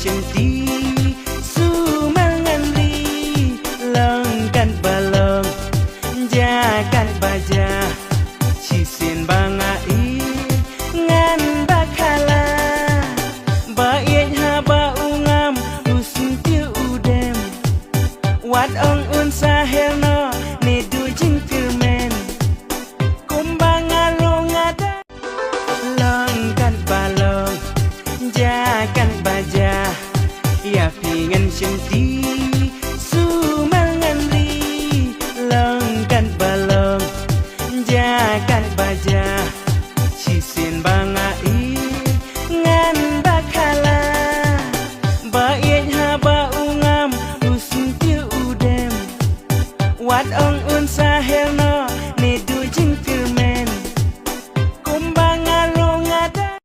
senti sumangan ri lengkan balong jakan baja cisin bangai ngan bakala baik haba ungam usun tiu udem wat ong un sahelno ne du jing men kumbang alung ada lengkan balong jakan baja ya pingin senti sumangan ri lengkan balong jakan baja